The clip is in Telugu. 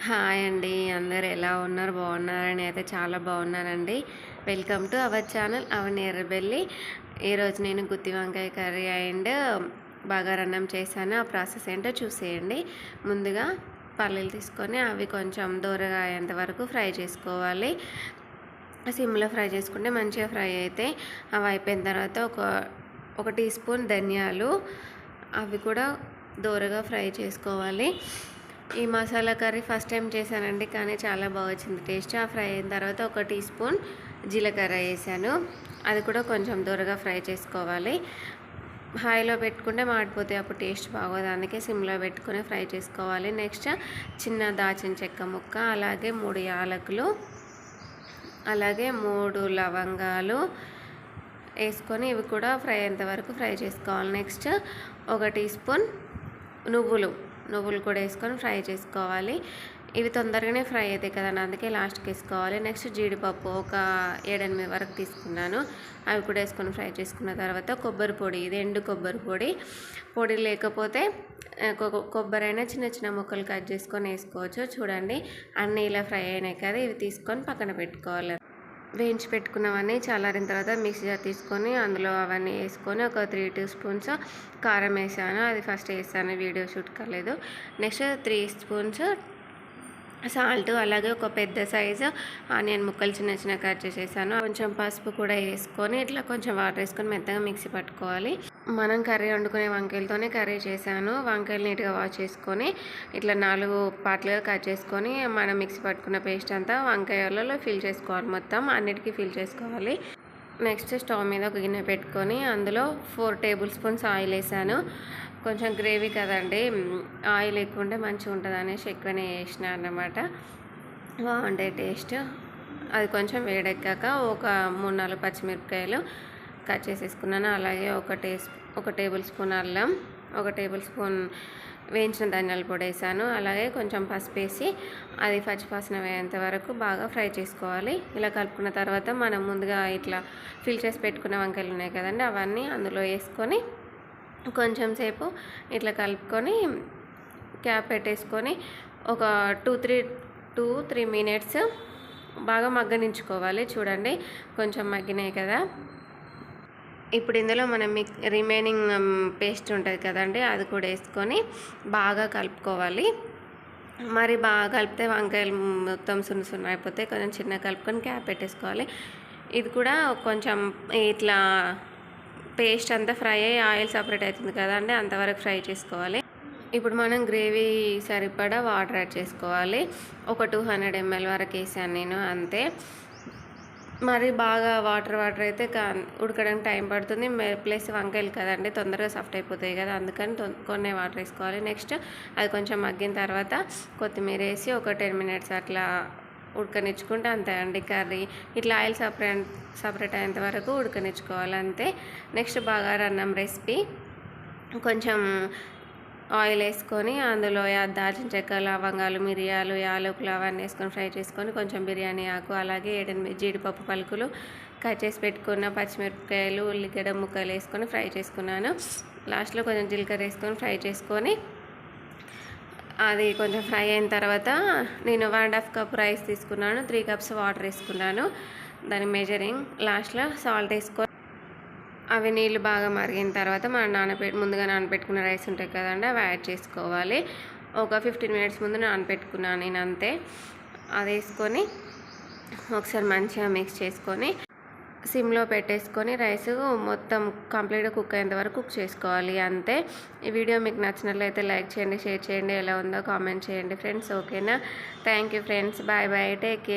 హాయ్ అండి. అందరూ ఎలా ఉన్నారు? బాగున్నారా? నేనైతే చాలా బాగున్నానండి. వెల్కమ్ టు అవర్ ఛానల్ అవని ఎర్రబెల్లి. ఈరోజు నేను గుత్తి వంకాయ కర్రీ అండ్ బగారన్నం చేశాను. ఆ ప్రాసెస్ ఏంటో చూసేయండి. ముందుగా పల్లీలు తీసుకొని అవి కొంచెం దూరగా అయ్యేంత వరకు ఫ్రై చేసుకోవాలి. సిమ్లో ఫ్రై చేసుకుంటే మంచిగా ఫ్రై అయితే అవి అయిపోయిన తర్వాత ఒక టీ స్పూన్ ధనియాలు అవి కూడా దూరగా ఫ్రై చేసుకోవాలి. ఈ మసాలా కర్రీ ఫస్ట్ టైం చేశానండి, కానీ చాలా బాగా వచ్చింది టేస్ట్. ఆ ఫ్రై అయిన తర్వాత ఒక టీ స్పూన్ జీలకర్ర వేసాను. అది కూడా కొంచెం దూరగా ఫ్రై చేసుకోవాలి. హైలో పెట్టుకుంటే మాడిపోతే అప్పుడు టేస్ట్ బాగోదు, అందుకే సిమ్లో పెట్టుకుని ఫ్రై చేసుకోవాలి. నెక్స్ట్ చిన్న దాచిన చెక్క ముక్క, అలాగే 3 యాలకులు, అలాగే 3 లవంగాలు వేసుకొని ఇవి కూడా ఫ్రై అయ్యేంత వరకు ఫ్రై చేసుకోవాలి. నెక్స్ట్ ఒక టీ స్పూన్ నువ్వులు కూడా వేసుకొని ఫ్రై చేసుకోవాలి. ఇవి తొందరగానే ఫ్రై అవుతాయి కదండి, అందుకే లాస్ట్కి వేసుకోవాలి. నెక్స్ట్ జీడిపప్పు ఒక 7-8 వరకు తీసుకున్నాను, అవి కూడా వేసుకొని ఫ్రై చేసుకున్న తర్వాత కొబ్బరి పొడి, ఇది ఎండు కొబ్బరి పొడి లేకపోతే కొబ్బరి అయినా చిన్న చిన్న ముక్కలు కట్ చేసుకొని వేసుకోవచ్చు. చూడండి అన్నీ ఇలా ఫ్రై అయినాయి కదా, ఇవి తీసుకొని పక్కన పెట్టుకోవాలి. వేయించి పెట్టుకున్నవన్నీ చల్లారిన తర్వాత మిక్సీ జార్ తీసుకొని అందులో అవన్నీ వేసుకొని ఒక 3 స్పూన్స్ కారం వేసాను. అది ఫస్ట్ వేసాను, వీడియో షూట్ కాలేదు. నెక్స్ట్ 3 స్పూన్స్ సాల్ట్, అలాగే ఒక పెద్ద సైజు ఆనియన్ ముక్కలు చిన్న చిన్న కట్ చేసేసాను. కొంచెం పసుపు కూడా వేసుకొని ఇట్లా కొంచెం వాటర్ వేసుకొని మెత్తగా మిక్సీ పట్టుకోవాలి. మనం కర్రీ వండుకునే వంకాయలతోనే కర్రీ చేశాను. వంకాయలు నీట్గా వాష్ చేసుకొని ఇట్లా 4 పార్ట్లుగా కట్ చేసుకొని మనం మిక్సీ పట్టుకున్న పేస్ట్ అంతా వంకాయలలో ఫిల్ చేసుకోవాలి, మొత్తం అన్నిటికీ ఫిల్ చేసుకోవాలి. నెక్స్ట్ స్టవ్ మీద ఒక గిన్నె పెట్టుకొని అందులో 4 టేబుల్ స్పూన్స్ ఆయిల్ వేసాను. కొంచెం గ్రేవీ కదండి, ఆయిల్ ఎక్కువ ఉంటే మంచిగా ఉంటుంది అనేసి ఎక్కువనే వేసిన అన్నమాట, బాగుండే టేస్ట్. అది కొంచెం వేడెక్కాక ఒక 3-4 పచ్చిమిరపకాయలు కట్ చేసేసుకున్నాను. అలాగే ఒక టేబుల్ స్పూన్ అల్లం, ఒక టేబుల్ స్పూన్ వేయించిన ధనియాల పొడి వేసాను. అలాగే కొంచెం పసుపు వేసి అది పచ్చివాసన వేయేంత వరకు బాగా ఫ్రై చేసుకోవాలి. ఇలా కలుపుకున్న తర్వాత మనం ముందుగా ఇట్లా ఫిల్ చేసి పెట్టుకున్న వంకాయలు ఉన్నాయి కదండి, అవన్నీ అందులో వేసుకొని కొంచెం సేపు ఇట్లా కలుపుకొని క్యాప్ పెట్టేసుకొని ఒక 2-3 మినిట్స్ బాగా మగ్గనించుకోవాలి. చూడండి కొంచెం మగ్గినాయి కదా. ఇప్పుడు ఇందులో మనం రిమైనింగ్ పేస్ట్ ఉంటుంది కదండి, అది కూడా వేసుకొని బాగా కలుపుకోవాలి. మరి బాగా కలిపితే వంకాయలు మొత్తం సున్న అయిపోతే కొంచెం చిన్న కలుపుకొని క్యాప్ పెట్టేసుకోవాలి. ఇది కూడా కొంచెం ఇట్లా పేస్ట్ అంతా ఫ్రై అయ్యి ఆయిల్ సపరేట్ అవుతుంది కదండి, అంతవరకు ఫ్రై చేసుకోవాలి. ఇప్పుడు మనం గ్రేవీ సరిపడా వాటర్ యాడ్ చేసుకోవాలి. ఒక 200 ml వరకు వేసాను నేను, అంతే. మరి బాగా వాటర్ అయితే ఉడకడానికి టైం పడుతుంది, ప్లస్ వంకాయలు కదండి తొందరగా సాఫ్ట్ అయిపోతాయి కదా, అందుకని కొన్ని వాటర్ వేసుకోవాలి. నెక్స్ట్ అది కొంచెం మగ్గిన తర్వాత కొత్తిమీర వేసి ఒక 10 మినిట్స్ అట్లా ఉడకనిచ్చుకుంటే అంతే అండి కర్రీ. ఇట్లా ఆయిల్ సపరేట్ అయ్యేంత వరకు ఉడకనిచ్చుకోవాలి, అంతే. నెక్స్ట్ బగారన్నం రెసిపీ, కొంచెం ఆయిల్ వేసుకొని అందులో దాల్చిన చెక్క, లవంగాలు, మిరియాలు, యాలకులు అవన్నీ వేసుకొని ఫ్రై చేసుకొని కొంచెం బిర్యానీ ఆకు, అలాగే 7-8 జీడిపప్పు పలుకులు, కట్ చేసి పెట్టుకున్న పచ్చిమిరపకాయలు, ఉల్లిగడ్డ ముక్కలు వేసుకొని ఫ్రై చేసుకున్నాను. లాస్ట్లో కొంచెం జీలకర్ర వేసుకొని ఫ్రై చేసుకొని అది కొంచెం ఫ్రై అయిన తర్వాత నేను 1.5 కప్ రైస్ తీసుకున్నాను, 3 కప్స్ వాటర్ వేసుకున్నాను, దాని మెజరింగ్. లాస్ట్లో సాల్ట్ వేసుకొని అవి నీళ్ళు బాగా మరిగిన తర్వాత మనం ముందుగా నానబెట్టుకున్న రైస్ ఉంటాయి కదండి, అవి యాడ్ చేసుకోవాలి. ఒక 15 మినిట్స్ ముందు నానబెట్టుకున్నాను నేను, అంతే. అది వేసుకొని ఒకసారి మంచిగా మిక్స్ చేసుకొని సిమ్లో పెట్టేసుకొని రైస్ మొత్తం కంప్లీట్గా కుక్ అయ్యేంత వరకు కుక్ చేసుకోవాలి, అంతే. ఈ వీడియో మీకు నచ్చినట్లయితే లైక్ చేయండి, షేర్ చేయండి, ఎలా ఉందో కామెంట్ చేయండి ఫ్రెండ్స్, ఓకేనా? Thank you friends, bye bye, take care.